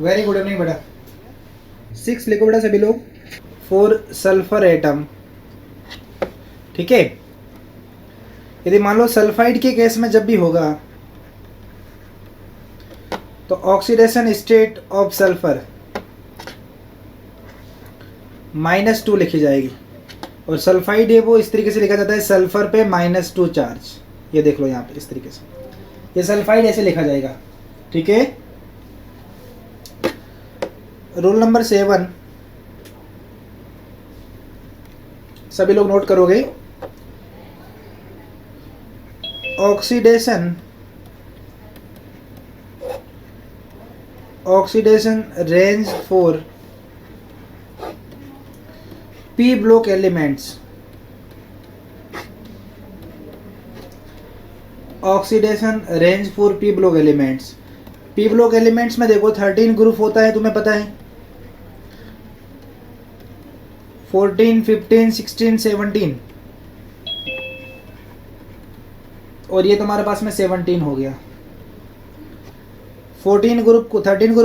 Very good evening बेटा। 6 लिखो बेटा सभी लोग। 4 सल्फर एटम। ठीक है, यदि मान लो सल्फाइड के केस में जब भी होगा तो ऑक्सीडेशन स्टेट ऑफ सल्फर -2 लिखी जाएगी, और सल्फाइड है वो इस तरीके से लिखा जाता है सल्फर पे -2 चार्ज। ये देख लो यहाँ पे इस तरीके से, ये सल्फाइड ऐसे लिखा जाएगा। ठीक है, रूल नंबर 7 सभी लोग नोट करोगे। Oxidation range for P block elements. Oxidation range for P block elements. P block elements में देखो 13 ग्रुप होता है, तुम्हें पता है। 14, 15, 16, 17, और ये तुम्हारे पास में 17 हो गया। 13 ग्रुप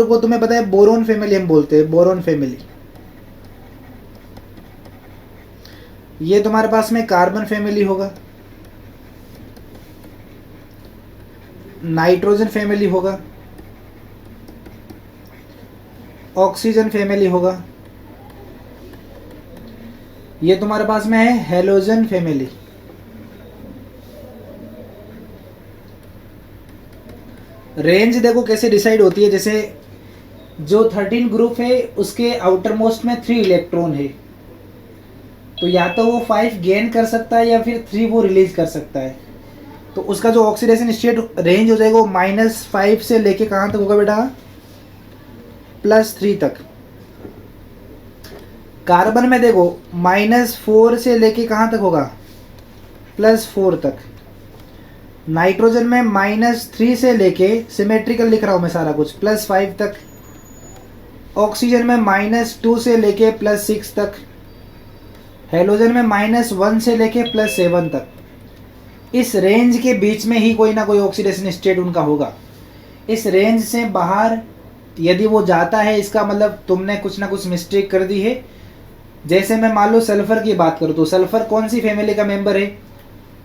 को तुम्हें पता है बोरोन फैमिली हम बोलते हैं, बोरोन फैमिली। ये तुम्हारे पास में कार्बन फैमिली होगा, नाइट्रोजन फैमिली होगा, ऑक्सीजन फैमिली होगा, ये तुम्हारे पास में है हेलोजन फैमिली। रेंज देखो कैसे डिसाइड होती है, जैसे जो 13 ग्रुप है उसके आउटर मोस्ट में 3 इलेक्ट्रॉन है, तो या तो वो 5 गेन कर सकता है या फिर 3 वो रिलीज कर सकता है। तो उसका जो ऑक्सीडेशन स्टेट रेंज हो जाएगा वो -5 से लेके कहाँ तक होगा बेटा, +3 तक। कार्बन में देखो -4 से लेके कहाँ तक होगा, +4 तक। नाइट्रोजन में -3 से लेके, सिमेट्रिकल लिख रहा हूँ मैं सारा कुछ, +5 तक। ऑक्सीजन में -2 से लेके +6 तक। हेलोजन में -1 से लेके +7 तक। इस रेंज के बीच में ही कोई ना कोई ऑक्सीडेशन स्टेट उनका होगा। इस रेंज से बाहर यदि वो जाता है, इसका मतलब तुमने कुछ ना कुछ मिस्टेक कर दी है। जैसे मैं मान लो सल्फर की बात करूँ तो सल्फर कौन सी फैमिली का मेंबर है,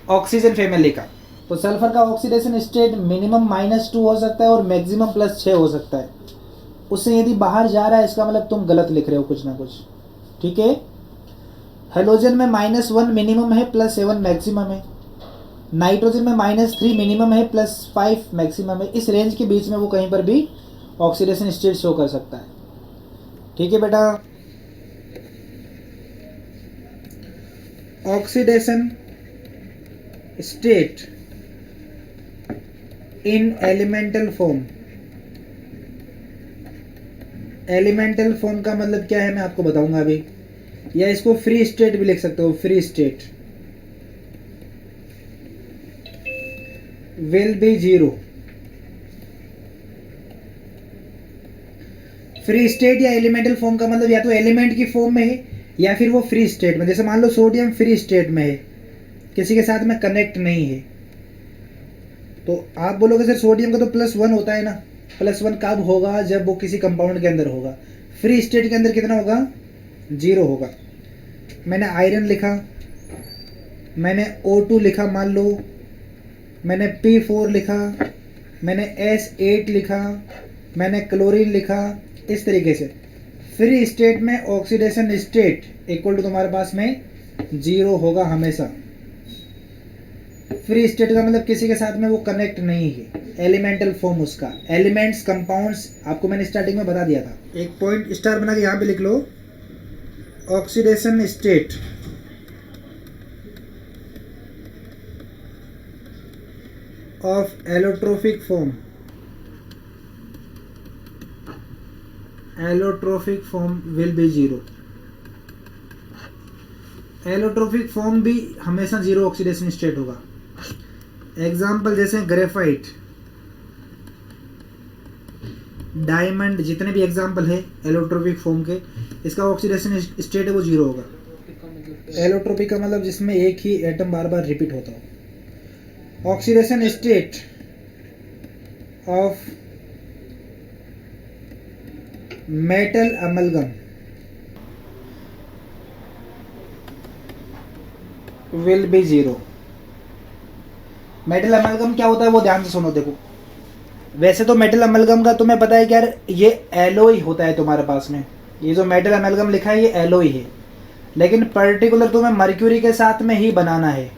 ऑक्सीजन फैमिली का। तो सल्फर का ऑक्सीडेशन स्टेट मिनिमम -2 हो सकता है और मैक्सिमम +6 हो सकता है। उससे यदि बाहर जा रहा है इसका मतलब तुम गलत लिख रहे हो कुछ ना कुछ। ठीक है, हेलोजन में -1 मिनिमम है, +7 मैक्सिमम है। नाइट्रोजन में -3 मिनिमम है, +5 मैक्सिमम है। इस रेंज के बीच में वो कहीं पर भी ऑक्सीडेशन स्टेट शो कर सकता है। ठीक है बेटा, oxidation state in elemental form. Elemental form का मतलब क्या है मैं आपको बताऊंगा अभी, या इसको फ्री स्टेट भी लिख सकते हो, free state will be 0। Free state या एलिमेंटल फॉर्म का मतलब या तो एलिमेंट की फॉर्म में है या फिर वो फ्री स्टेट में। जैसे मान लो सोडियम फ्री स्टेट में है, किसी के साथ में कनेक्ट नहीं है, तो आप बोलोगे सर सोडियम का तो +1 होता है ना। +1 कब होगा, जब वो किसी कंपाउंड के अंदर होगा। फ्री स्टेट के अंदर कितना होगा, 0 होगा। मैंने आयरन लिखा, मैंने O2 लिखा, मान लो मैंने P4 लिखा, मैंने S8 लिखा, मैंने क्लोरीन लिखा। इस तरीके से फ्री स्टेट में ऑक्सीडेशन स्टेट इक्वल टू तुम्हारे पास में 0 होगा हमेशा। फ्री स्टेट का मतलब किसी के साथ में वो कनेक्ट नहीं है। एलिमेंटल फॉर्म उसका, एलिमेंट्स कंपाउंड्स आपको मैंने स्टार्टिंग में बता दिया था। एक पॉइंट स्टार बना के यहाँ पे लिख लो, oxidation state of allotropic form. Allotropic form will be 0। Allotropic form भी हमेशा 0 ऑक्सीडेशन स्टेट होगा। एग्जाम्पल जैसे ग्रेफाइट, डायमंड, जितने भी एग्जाम्पल है एलोट्रोपिक फॉर्म के, इसका ऑक्सीडेशन स्टेट है वो 0 होगा। एलोट्रोपिक का मतलब जिसमें एक ही एटम बार बार रिपीट होता हो। Oxidation state of metal amalgam will be zero. Metal amalgam क्या होता है वो ध्यान से सुनो। देखो वैसे तो मेटल अमलगम का तुम्हें पता है कि यार ये एलोई होता है तुम्हारे पास में, ये जो मेटल अमलगम लिखा है ये एलोई है, लेकिन पर्टिकुलर तुम्हें मर्क्यूरी के साथ में ही बनाना है।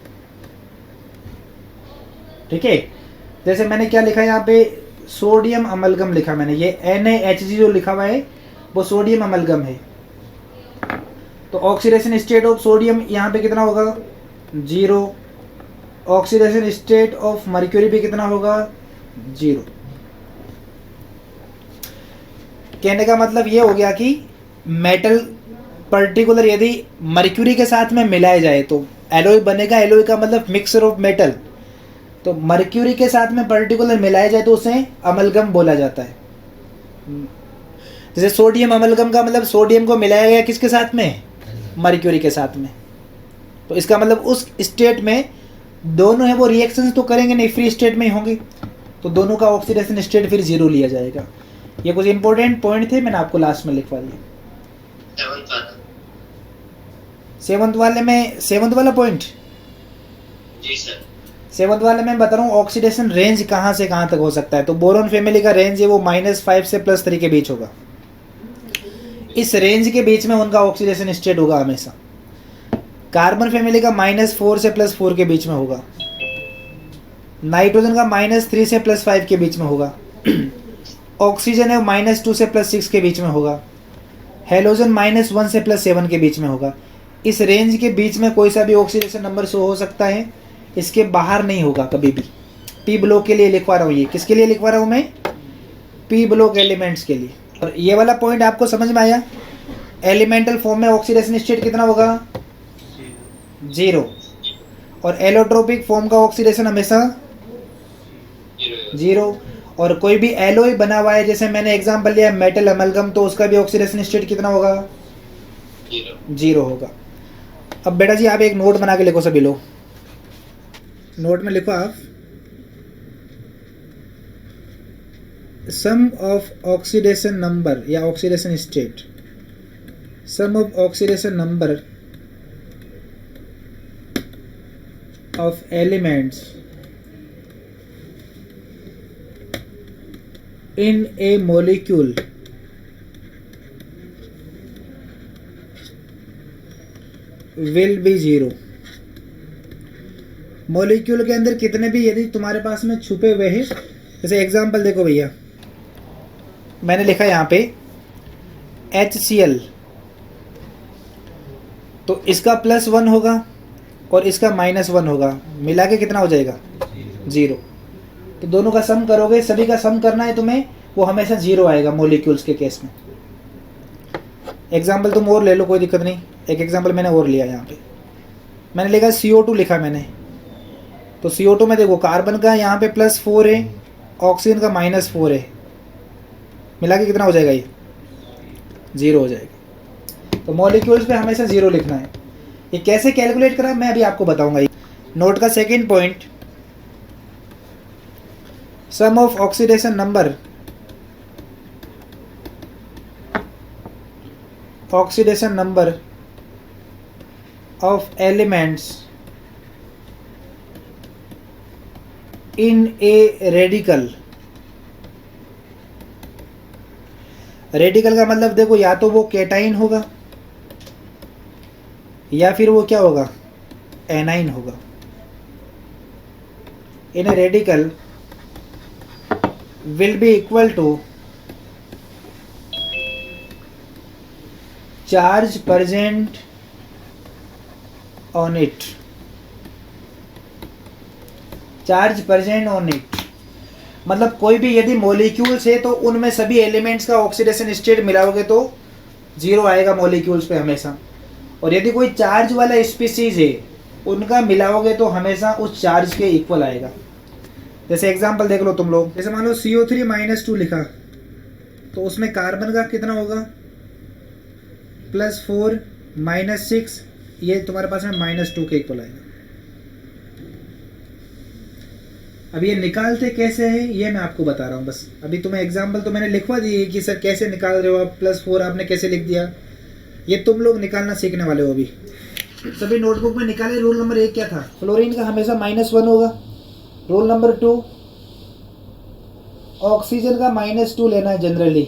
ठीक है, जैसे मैंने क्या लिखा है यहाँ पे, सोडियम अमलगम लिखा मैंने, ये NaHG जो लिखा हुआ है वो सोडियम अमलगम है। तो ऑक्सीडेशन स्टेट ऑफ सोडियम यहाँ पे कितना होगा, 0। ऑक्सीडेशन स्टेट ऑफ मर्क्यूरी भी कितना होगा, 0। कहने का मतलब ये हो गया कि मेटल पर्टिकुलर यदि मर्क्यूरी के साथ में मिलाया जाए तो एलोय बनेगा। एलोय का मतलब मिक्सर ऑफ मेटल, तो मर्क्यूरी के साथ में पर्टिकुलर मिलाया जाए तो उसे अमलगम बोला जाता है। जैसे सोडियम अमलगम का मतलब सोडियम को मिलाया गया किसके साथ में, मर्क्यूरी के साथ में, तो इसका मतलब उस स्टेट में दोनों है वो रिएक्शंस तो करेंगे नहीं, फ्री स्टेट में ही होंगे, तो दोनों का ऑक्सीडेशन स्टेट फिर 0 लिया जाएगा। ये कुछ इंपॉर्टेंट पॉइंट थे, मैंने आपको लास्ट में लिखवा दिया। सेवंथ वाला पॉइंट जी सर। सेवंथ वाले में बता रहा हूँ ऑक्सीडेशन रेंज कहाँ से कहाँ तक हो सकता है। तो बोरोन फैमिली का रेंज है वो -5 से +3 के बीच होगा। इस रेंज के बीच में उनका ऑक्सीडेशन स्टेट होगा हमेशा। कार्बन फैमिली का -4 से +4 के बीच में होगा। नाइट्रोजन का -3 से +5 के बीच में होगा। ऑक्सीजन है -2 से +6 के बीच में होगा। हेलोजन -1 से +7 के बीच में होगा। इस रेंज के बीच में कोई सा भी ऑक्सीडेशन नंबर शो हो सकता है, इसके बाहर नहीं होगा कभी भी। पी ब्लॉक के लिए लिखवा रहा हूँ, ये किसके लिए लिखवा रहा हूँ मैं, पी ब्लॉक एलिमेंट्स के लिए। और ये वाला पॉइंट आपको समझ में आया, एलिमेंटल फॉर्म में ऑक्सीडेशन स्टेट कितना होगा, 0। और एलोट्रोपिक फॉर्म का ऑक्सीडेशन हमेशा 0। और कोई भी एलोय बना हुआ है, जैसे मैंने एग्जांपल लिया मेटल अमलगम, तो उसका भी ऑक्सीडेशन स्टेट कितना होगा, 0 होगा। अब बेटा जी आप एक नोट बना के लिखो, सभी लोग नोट में लिखो आप, सम ऑफ ऑक्सीडेशन नंबर या oxidation state, sum of oxidation number of elements in a molecule will be 0। Molecule के अंदर कितने भी यदि तुम्हारे पास में छुपे हुए हैं, जैसे एग्जांपल देखो भैया, मैंने लिखा यहाँ पे HCl, तो इसका +1 होगा और इसका -1 होगा, मिला के कितना हो जाएगा, 0। तो दोनों का सम करोगे, सभी का सम करना है तुम्हें, वो हमेशा 0 आएगा मॉलिक्यूल्स के केस में। एग्जांपल तुम और ले लो, कोई दिक्कत नहीं। एक एग्जांपल मैंने और लिया, यहाँ पे मैंने लिखा CO2 लिखा मैंने, तो CO2 में देखो कार्बन का यहाँ पे +4 है, ऑक्सीजन का -4 है, मिला के कितना हो जाएगा, ये 0 हो जाएगा। तो मॉलिक्यूल्स पे हमेशा 0 लिखना है। ये कैसे कैलकुलेट करा मैं अभी आपको बताऊंगा। नोट का second point, sum of oxidation number of elements in a radical. Radical का मतलब देखो, या तो वो केटाइन होगा या फिर वो क्या होगा, एनाइन होगा। In a radical will be equal to charge present on it, charge present on it। मतलब कोई भी यदि मॉलिक्यूल्स है तो उनमें सभी एलिमेंट्स का ऑक्सीडेशन स्टेट मिलाओगे तो 0 आएगा मॉलिक्यूल्स पे हमेशा। और यदि कोई चार्ज वाला स्पीसीज है उनका मिलाओगे तो हमेशा उस चार्ज के इक्वल आएगा। जैसे एग्जांपल देख लो तुम लोग, जैसे मान लो CO3 -2 लिखा, तो उसमें कार्बन का कितना होगा, +4 -6, ये तुम्हारे पास में -2 के इक्वल आएगा। अब ये निकालते कैसे है ये मैं आपको बता रहा हूँ बस। अभी तुम्हें एग्जाम्पल तो मैंने लिखवा दी है कि सर कैसे निकाल रहे हो आप, +4 आपने कैसे लिख दिया, ये तुम लोग निकालना सीखने वाले हो अभी। सभी नोटबुक में निकाले। रूल नंबर 1 क्या था? फ्लोरीन का हमेशा -1 होगा। रूल नंबर 2, ऑक्सीजन का -2 लेना है जनरली,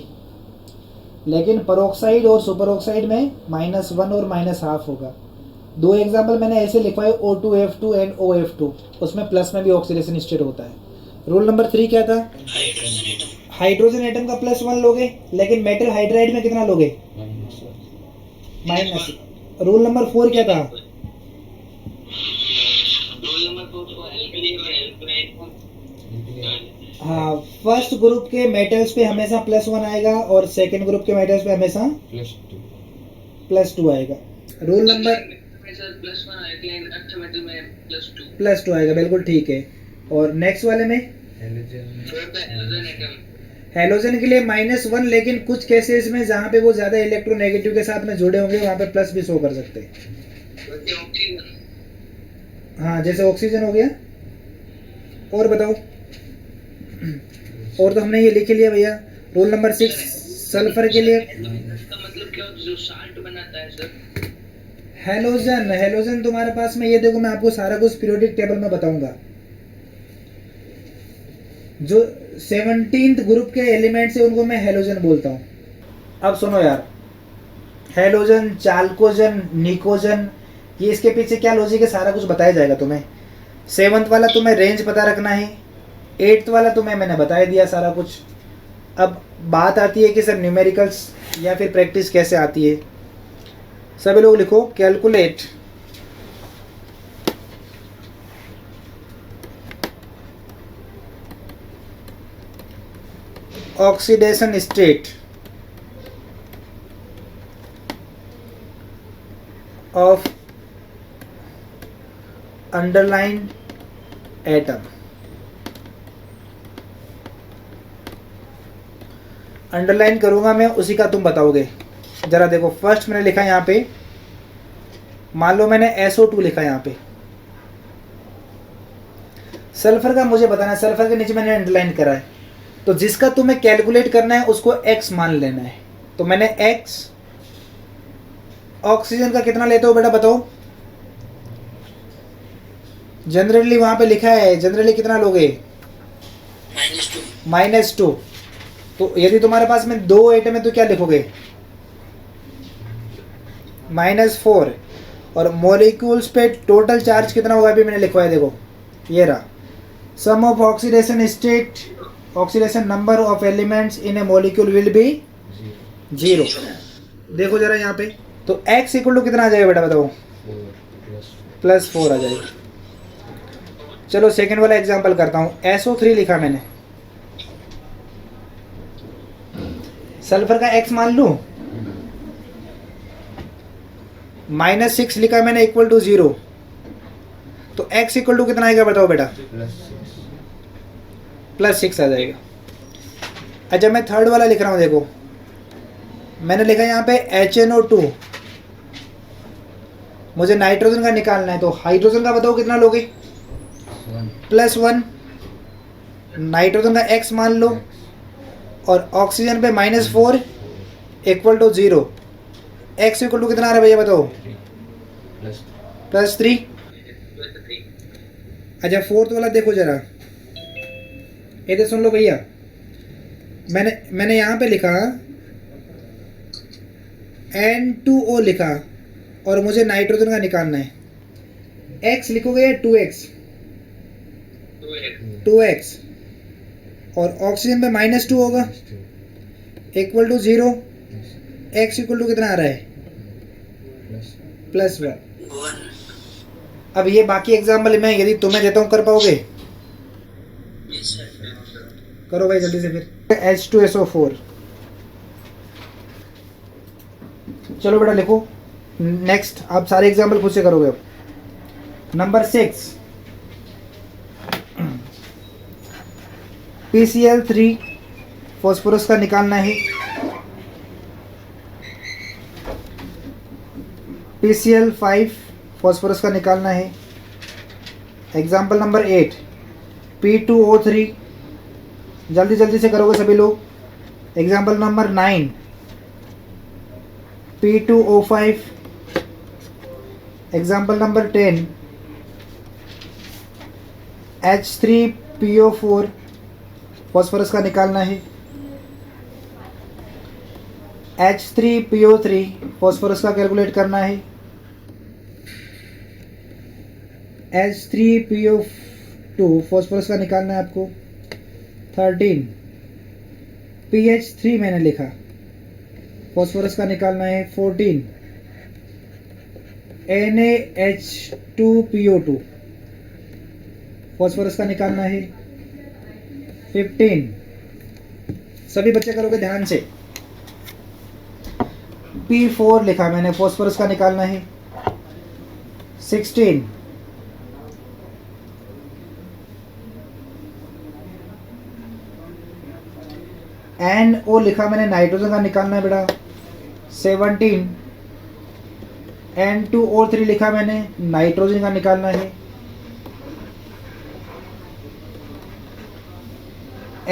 लेकिन पेरोक्साइड और सुपर ऑक्साइड में -1 और -1/2 होगा। 2 एग्जाम्पल मैंने ऐसे लिखवाए, O2F2 एंड OF2, उसमें प्लस में भी ऑक्सीडेशन स्टेट होता है। रूल नंबर 3 क्या था? हाइड्रोजन एटम का +1 लोगे, लेकिन मेटल हाइड्राइड में कितना लोगे? -। रूल नंबर 4 क्या था? रोल नंबर 4 को एल्कली और एल्कलाइन को हाँ, फर्स्ट ग्रुप के मेटल्स पे हमेशा +1 आएगा और सेकंड ग्रुप के मेटल्स पे हमेशा +2 आएगा। Rule number sir +1 alkaline earth metal में +2 +2 आएगा, बिल्कुल ठीक है। और नेक्स्ट वाले में 4 पे हेलोजन एटम हेलोजन के लिए -1, लेकिन कुछ केसेस में जहाँ पे वो ज़्यादा इलेक्ट्रोनेगेटिव के साथ में जुड़े होंगे वहाँ पे प्लस भी शो कर सकते हैं। ऑक्सीजन। हाँ, जैसे ऑक्सीजन हो गया। और बताओ, और तो हमने ये लिख लिया भैया। रूल नंबर 6, सल्फर के लिए इसका मतलब क्या होता है जो साल्ट बनाता है सर? हेलोजन तुम्हारे पास में, ये देखो मैं आपको सारा कुछ पीरियोडिक टेबल में बताऊंगा। जो 17th ग्रुप के एलिमेंट्स है उनको मैं हेलोजन बोलता हूँ। अब सुनो यार, हेलोजन, चाल्कोजन, निकोजन, ये इसके पीछे क्या लॉजिक है सारा कुछ बताया जाएगा तुम्हें। 7th वाला तुम्हें रेंज पता रखना है, 8th वाला तुम्हें मैंने बता दिया सारा कुछ। अब बात आती है कि सर न्यूमेरिकल्स या फिर प्रैक्टिस कैसे आती है। सभी लोग लिखो, calculate oxidation state of underline atom. Underline करूंगा मैं, उसी का तुम बताओगे। जरा देखो, फर्स्ट मैंने लिखा यहाँ पे, मान लो मैंने SO2 लिखा यहाँ पे। सल्फर का मुझे बताना है, सल्फर के नीचे मैंने अंडरलाइन करा है, तो जिसका तुम्हें कैलकुलेट करना है उसको x मान लेना है। तो मैंने x, ऑक्सीजन का कितना लेते हो बेटा बताओ? जनरली वहां पे लिखा है, जनरली कितना लोगे? -2। तो यदि तुम्हारे पास में 2 एटम है तो क्या लिखोगे? -4। और मॉलिक्यूल्स पे टोटल चार्ज कितना होगा अभी मैंने लिखवाया, देखो ये रहा। Sum of oxidation state, oxidation number of elements in a molecule will be 0। देखो जरा यहाँ पे, तो x इक्वल टू कितना आ जाएगा बेटा बताओ? +4 आ जाएगा। चलो सेकेंड वाला एग्जांपल करता हूँ। SO3 लिखा मैंने, सल्फर का x मान लूँ, -6 लिखा मैंने इक्वल टू 0, तो x इक्वल टू कितना आएगा बताओ बेटा? +6 आ जाएगा। अच्छा मैं थर्ड वाला लिख रहा हूँ, देखो मैंने लिखा यहाँ पे HNO2, मुझे नाइट्रोजन का निकालना है, तो हाइड्रोजन का बताओ कितना लोगे? +1। नाइट्रोजन का x मान लो, और ऑक्सीजन पे -4 equal to 0। x equal to कितना आ रहा है भैया बताओ? +3। अच्छा फोर्थ वाला देखो जरा, इधर सुन लो भैया। मैंने यहाँ पे लिखा N2O लिखा, और मुझे नाइट्रोजन का निकालना है। x लिखोगे या 2x? 2x। और ऑक्सीजन पे -2 होगा equal to 0। x equal to कितना आ रहा है? +1। अब ये बाकी एग्जाम्पल मैं यदि तुम्हें देता हूँ, कर पाओगे? करो भाई जल्दी से फिर। H2SO4। चलो बेटा लिखो नेक्स्ट, आप सारे एग्जाम्पल खुद से करोगे। अब नंबर 6, PCl3 फॉस्फोरस का निकालना है। PCl5 फॉस्फोरस का निकालना है। एग्जाम्पल नंबर 8, P2O3, जल्दी जल्दी से करोगे सभी लोग। Example number 9, P2O5। Example number 10, H3PO4, phosphorus का निकालना है। H3PO3, फॉस्फोरस का कैलकुलेट करना है। H3PO2, फॉस्फोरस का निकालना है आपको। 13, PH3 मैंने लिखा, फॉस्फोरस का निकालना है। 14, NaH2PO2, फॉस्फोरस का निकालना है। 15, सभी बच्चे करोगे ध्यान से। P4 लिखा मैंने, फॉस्फोरस का निकालना है। 16, NO लिखा मैंने, नाइट्रोजन का निकालना है बेटा। 17, N2O3 लिखा मैंने, नाइट्रोजन का निकालना है।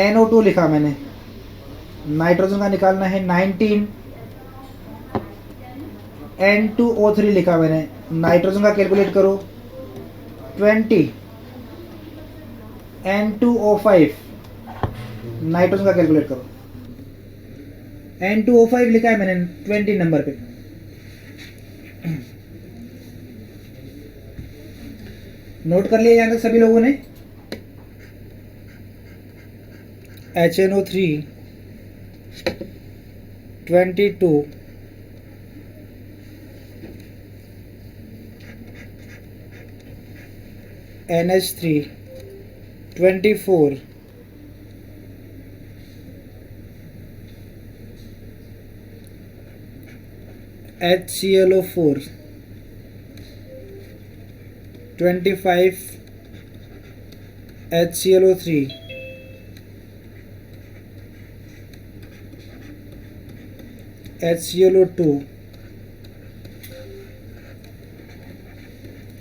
NO2 लिखा मैंने, नाइट्रोजन का निकालना है। 19, N2O3 लिखा मैंने, नाइट्रोजन का कैलकुलेट करो। 20, N2O5, नाइट्रोजन का कैलकुलेट करो। N2O5 लिखा है मैंने 20 नंबर पे। नोट कर लिया यहाँ तक सभी लोगों ने। HNO3 22, NH3 24, HClO4 25, HClO3 HClO2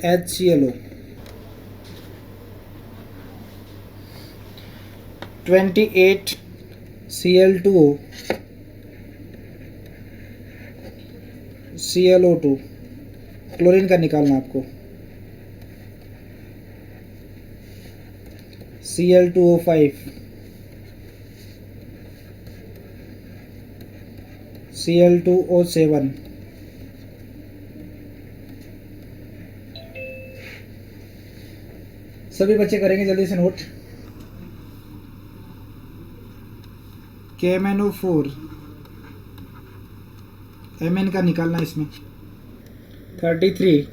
HClO 28, Cl2O ClO2, chlorine का निकालना आपको। Cl2O5 Cl2O7 सभी बच्चे करेंगे जल्दी से नोट। KMnO4 Mn का निकालना इसमें। 33,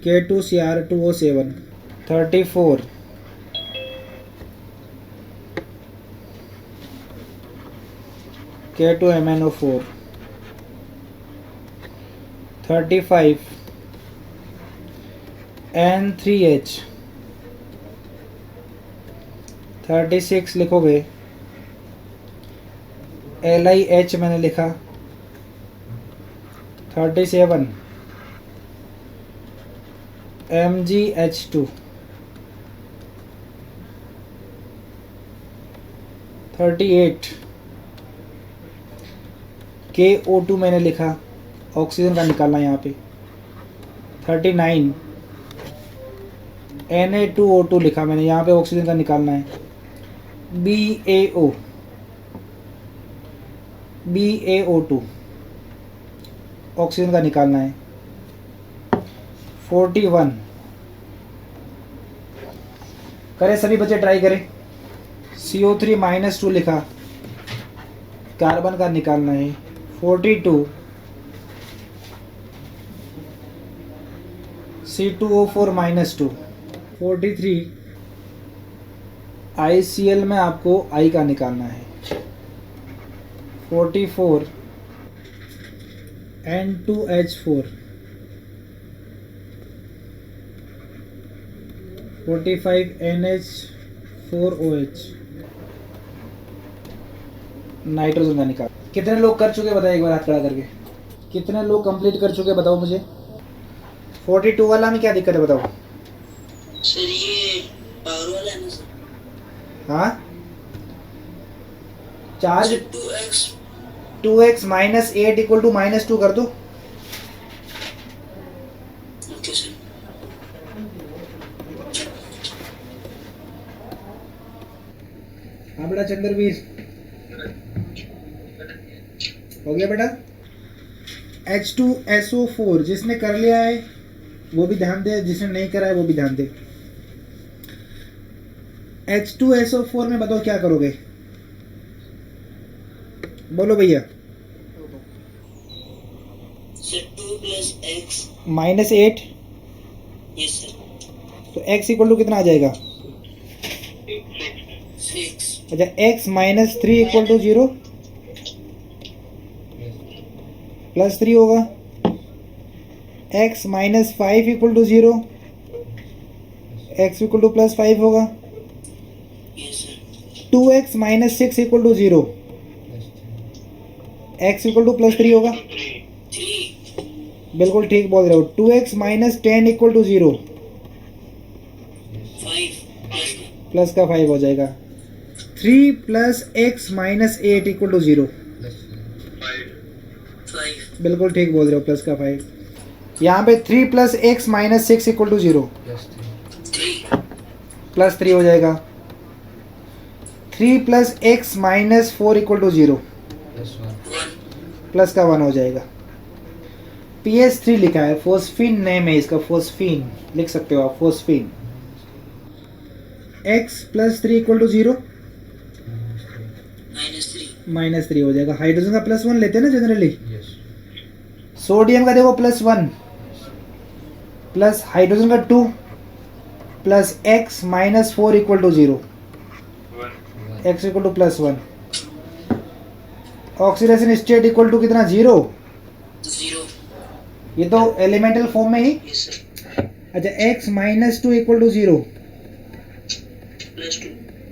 K2Cr2O7 34, K2MnO4 35, N3H 36 लिखोगे। LiH मैंने लिखा। 37, MgH2 38, KO2 मैंने लिखा, ऑक्सीजन का निकालना यहाँ पे। 39, Na2O2 लिखा मैंने, यहाँ पे ऑक्सीजन का निकालना है। BaO2 ऑक्सीजन का निकालना है। 41, करें सभी बच्चे, ट्राई करें। CO3-2 लिखा, कार्बन का निकालना है। 42, C2O4-2 43, ICl में आपको I का निकालना है। 44, N2H4 45, NH4OH नाइट्रोजन का निकाल। कितने लोग कर चुके बताइए एक बार हाथ खड़ा करके। कितने लोग कंप्लीट कर चुके बताओ मुझे। 42 वाला में क्या दिक्कत है बताओ। सर ये पावर वाला है ना सर? हाँ, charge 2x 2x minus 8 equal to -2 कर दो। Okay sir. हाँ बेटा चंद्रवीर, हो गया बेटा। H2SO4 जिसने कर लिया है वो भी ध्यान दे, जिसने नहीं करा है वो भी ध्यान दे। H2SO4 में बताओ क्या करोगे, बोलो भैया। Sir 2 plus x। -8, yes sir. तो x इक्वल टू कितना आ जाएगा? 6। अच्छा, x माइनस 3 इक्वल टू 0, +3 होगा। x minus 5 equal to 0, x equal to +5 होगा। Yes sir. 2x minus 6 equal to 0, x equal to +3 होगा। 3। बिल्कुल ठीक बोल रहे हो। 2x minus 10 equal to 0, 5 plus का 5 हो जाएगा। 3 plus x minus 8 equal to 0, 5। बिल्कुल ठीक बोल रहे हो, प्लस का 5। यहाँ पे 3 plus x minus 6 equal to 0, 3 +3 हो जाएगा। 3 plus x minus 4 equal to 0, 1। Plus का 1 हो जाएगा। PS3 लिखा है, फोस्फीन नेम है इसका, फोस्फीन लिख सकते हो आप, phosphine. x plus 3 equal to 0, -3। -3 हो जाएगा। हाइड्रोजन का +1 लेते हैं ना जनरली, सोडियम का देखो +1, प्लस हाइड्रोजन का 2, plus x minus 4 equal to 0, x equal to +1। Oxidation state equal to कितना? 0। 0। ये तो एलिमेंटल फॉर्म में ही। Yes sir. अच्छा, x माइनस 2 इक्वल टू 0, +2।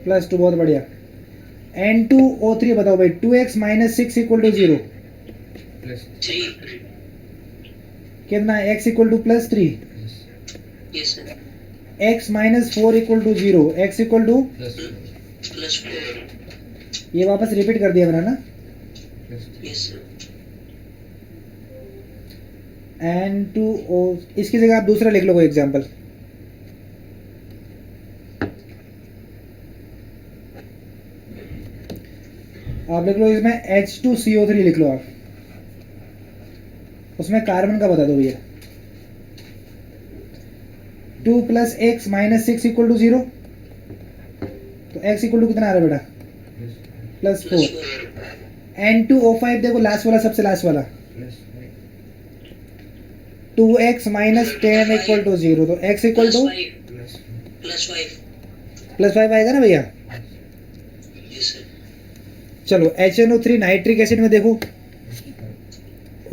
+2, बहुत बढ़िया। N2O3 बताओ भाई, 2x माइनस 6 इक्वल टू 0, 3। कितना? x equal to +3, yes sir. x minus 4 equal to 0, x equal to, +4। ये वापस रिपीट कर दिया मैंने ना। Yes sir. N2O, इसकी जगह आप दूसरा लिख लो कोई एग्जाम्पल। आप लिख लो इसमें H2CO3 लिख लो आप, उसमें कार्बन का बता दो भैया। 2 plus x minus 6 equal to 0, तो x इक्वल टू कितना आ रहा है बेटा? +4। N2O5 देखो, लास्ट वाला, सबसे लास्ट वाला, 2x माइनस 10 इक्वल टू 0, तो x इक्वल टू +5 आएगा ना भैया। Yes sir. चलो HNO3 नाइट्रिक एसिड में देखो,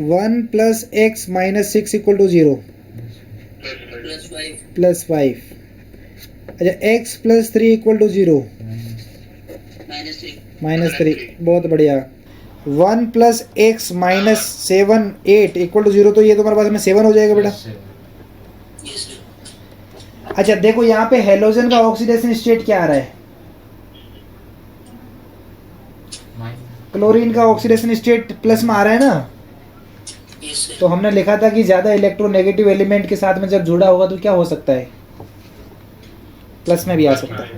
1 plus x minus 6 equal to 0, +5। अच्छा, x प्लस 3 इक्वल टू 0, -3, बहुत बढ़िया। 1 plus x minus 7 8 equal to 0, तो ये तुम्हारे पास में 7 हो जाएगा बेटा। Yes sir. अच्छा देखो, यहाँ पे हेलोजन का ऑक्सीडेशन स्टेट क्या आ रहा है? क्लोरीन का ऑक्सीडेशन स्टेट प्लस में आ रहा है ना। Yes sir. तो हमने लिखा था कि ज़्यादा इलेक्ट्रोनेगेटिव एलिमेंट के साथ में जब जुड़ा होगा तो क्या हो सकता है? प्लस में भी आ सकता है।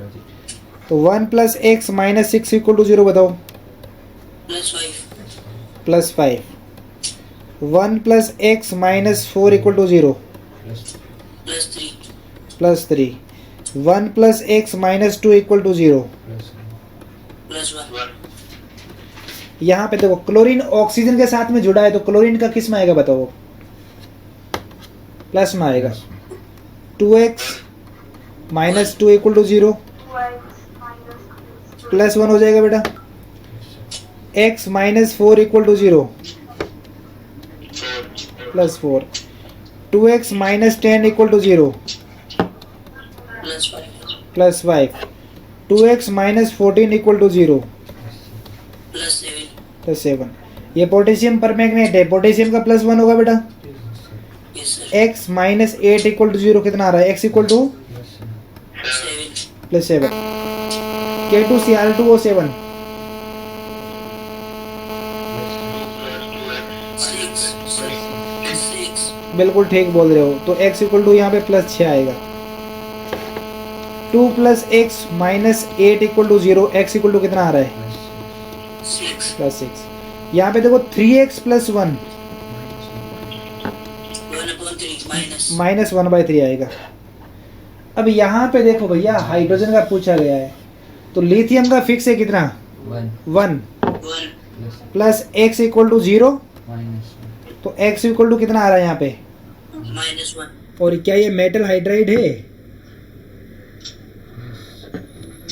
तो 1 plus x minus 6 equal to 0 बताओ। +5। 1 plus x minus 4 equal to 0, +3। 1 plus x minus 2 equal to 0, +1। यहाँ पे देखो क्लोरीन ऑक्सीजन के साथ में जुड़ा है, तो क्लोरीन का किस में आएगा बताओ? प्लस में आएगा। 2x माइनस 2 इक्वल टू 0, +1 हो जाएगा बेटा। x minus 4 equal to 0, +4। 2x minus 10 equal to 0, +5। 2x minus 14 equal to 0, +7। ये पोटेशियम परमैंगनेट है, पोटेशियम का +1 होगा बेटा। Yes sir. x minus 8 equal to 0 कितना आ रहा है? x equal two plus 7 K2Cr2O7 बिल्कुल ठीक बोल रहे हो। तो x इक्वल टू यहाँ पे प्लस 6 आएगा। 2 plus x minus 8 equal to 0। x equal to कितना आ रहा है? प्लस 6। यहाँ पे देखो 3x प्लस 1 माइनस 1/3 आएगा। अब यहाँ पे देखो भैया हाइड्रोजन का पूछा गया है, तो लिथियम का फिक्स है कितना? 1 प्लस x इक्वल टू 0, तो x इक्वल टू कितना आ रहा है यहाँ पे? -1। और क्या ये मेटल हाइड्राइड है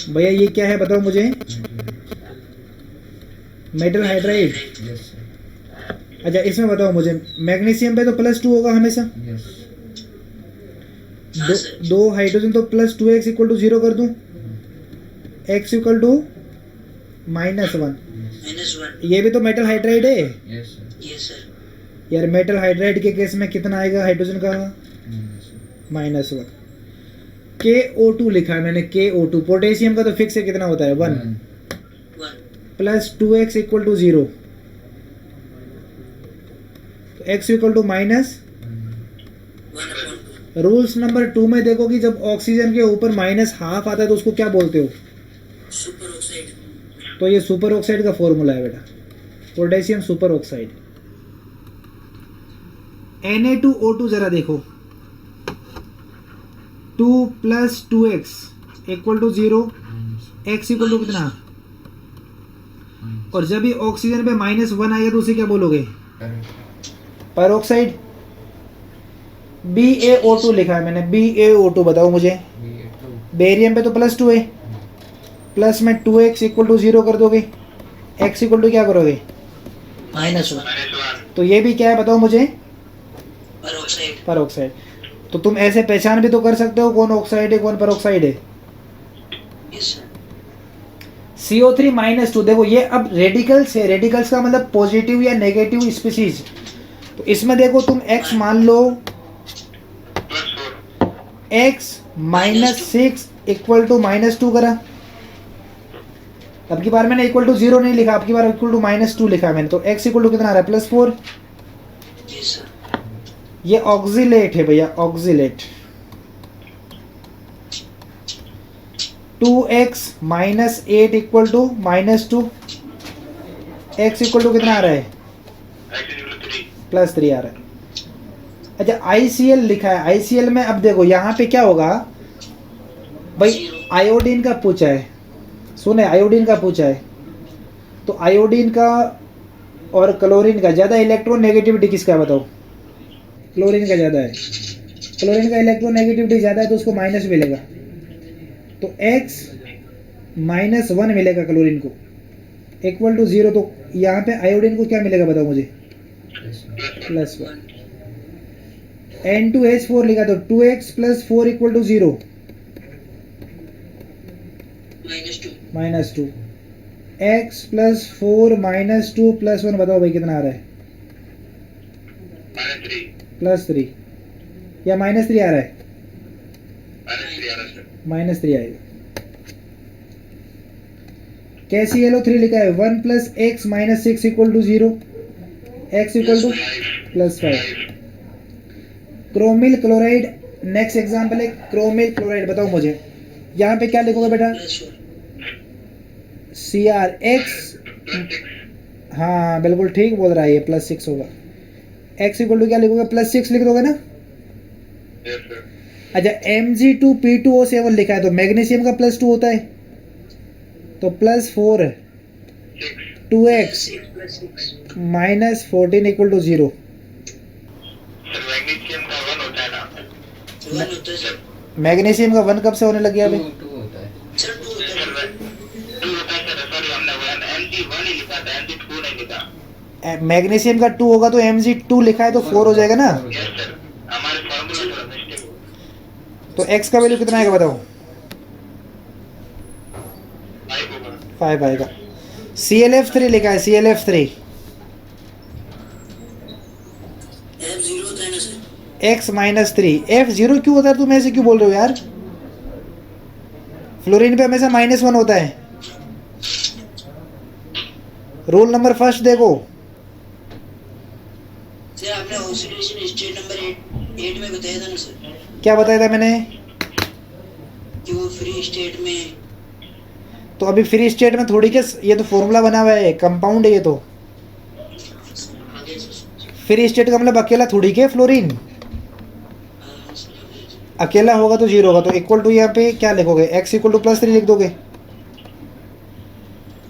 भैया? ये क्या है बताओ मुझे? Metal hydride. अच्छा इसमें बताओ मुझे, मैग्नीशियम पे तो +2 होगा हमेशा। दो हाइड्रोजन तो +2x इक्वल टू 0 कर दूं, x इक्वल टू -1। ये भी तो मेटल हाइड्राइड है। यार मेटल हाइड्राइड के केस में कितना आएगा हाइड्रोजन का? -1। KO2 लिखा है मैंने, KO2। पोटेशियम का तो फिक्स है कितना होता है? 1 प्लस 2x इक्वल टू 0, तो x equal to -। Rules number 2 में देखो कि जब ऑक्सीजन के ऊपर -½ आता है तो उसको क्या बोलते हो? Super oxide. तो ये सुपर ऑक्साइड का फॉर्मूला है बेटा, पोटेशियम सुपर ऑक्साइड। Na2O2 जरा देखो, 2 प्लस 2x equal to 0, x equal to कितना? और जब ये ऑक्सीजन पे -1 आएगा तो उसे क्या बोलोगे? पेरोक्साइड। BaO2 लिखा है मैंने, BaO2 बताओ मुझे। बेरियम पे तो +2 है, प्लस में 2x इक्वल टू 0 कर दोगे, x इक्वल टू क्या करोगे? -1। तो ये भी क्या है बताओ मुझे? पेरोक्साइड। तो तुम ऐसे पहचान भी तो कर सकते हो कौन ऑक्साइड है कौन पेरोक्साइड है। CO3 -2 देखो ये अब रेडिकल्स है, रेडिकल्स का मतलब पॉजिटिव या नेगेटिव स्पीशीज। तो इसमें देखो तुम x मान लो, x -6 इक्वल टू -2 करा। अब की बार मैंने इक्वल टू 0 नहीं लिखा, अब की बार इक्वल टू -2 लिखा मैंने, तो x इक्वल टू कितना आ रहा है? +4। ये ऑक्सिलेट है भैया, oxalate. 2x -8 equal to -2, x equal to कितना आ रहा है? +3 आ रहा है। अच्छा ICl लिखा है, ICl में अब देखो यहाँ पे क्या होगा भाई, आयोडीन का पूछा है, सुने आयोडीन का पूछा है, तो आयोडीन का और क्लोरीन का ज़्यादा इलेक्ट्रोनेगेटिविटी किसका है बताओ? क्लोरीन का ज़्यादा है। क्लोरीन का इलेक्ट्रोनेगेटिविटी ज़्यादा है तो उसको माइनस मिलेगा, तो x -1 मिलेगा क्लोरीन को, इक्वल टू 0। तो यहाँ पे आयोडीन को क्या मिलेगा बताओ मुझे? +1। N2H4 लिखा, तो 2x + 4 इक्वल टू 0, -2। x + 4 -2 + 1 बताओ भाई कितना आ रहा है? +3 या -3 आ रहा है? -3 आएगा। KClO3 लिखा है, 1 + x -6 equal to 0, x equal to +5। Chromyl chloride next example है, क्रोमिल क्लोराइड बताओ मुझे, यहाँ पे क्या लिखोगे बेटा? CrX। हाँ बिल्कुल ठीक बोल रहा है, ये +6 होगा। x इक्वल टू क्या लिखोगे? +6 लिख दोगे ना? अच्छा Mg2P2O7 लिखा है, तो मैग्नीशियम का +2 होता है, तो +4 2x -14 इक्वल टू 0। मैग्नीशियम का 1 कब से होने लग गया अभी? मैग्नीशियम का 2 होगा तो Mg2 लिखा है तो 4 हो जाएगा ना। तो x का वैल्यू कितना आएगा बताओ? 5 आएगा। ClF3 लिखा है, ClF3 x -3। F0 क्यों होता है? तुम ऐसे क्यों बोल रहे हो यार? फ्लोरीन पे हमेशा -1 होता है। रूल नंबर फर्स्ट देखो, सर आपने ऑक्सीडेशन स्टेट नंबर 8 में बताया था ना सर, क्या बताया था मैंने? कि वो फ्री स्टेट में। तो अभी फ्री स्टेट में थोड़ी के, ये तो फॉर्मूला बना हुआ है, कंपाउंड है ये तो। आगे सर। फ्री स्टेट का मतलब अकेला थोड़ी के फ्लोरीन, हाँ सर, आगे सर। अकेला होगा तो 0 होगा, तो इक्वल टू यहाँ पे क्या लिखोगे, x इक्वल टू +3 लिख दोगे।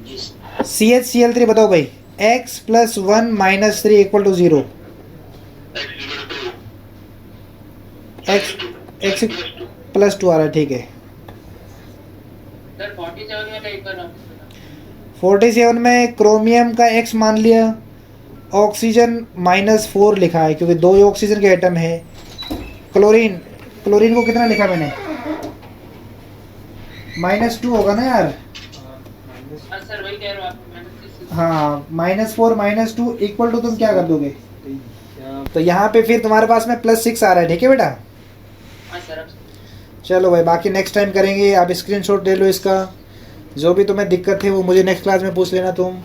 जी सर। CHCl3 बताओ भाई, x + 1 - 3 = 0। x +2 आ रहा है, ठीक है। सर 47 में टाइप कर रहा हूँ। 47 में क्रोमियम का x मान लिया, ऑक्सीजन -4 लिखा है क्योंकि 2 ऑक्सीजन के एटम है। क्लोरीन, क्लोरीन को कितना लिखा मैंने? -2 होगा ना यार। हाँ सर वही कह रहा हूँ आपको, मैंने हाँ, -4 -2 इक्वल टू, तुम क्या कर दोगे? तो यहाँ पे फिर तुम्हारे पास में +6 आ रहा है, ठीक है बेटा। हाँ सर अब चलो भाई, बाकी नेक्स्ट टाइम करेंगे। आप स्क्रीनशॉट ले लो इसका, जो भी तुम्हें दिक्कत है वो मुझे नेक्स्ट क्लास में पूछ लेना तुम।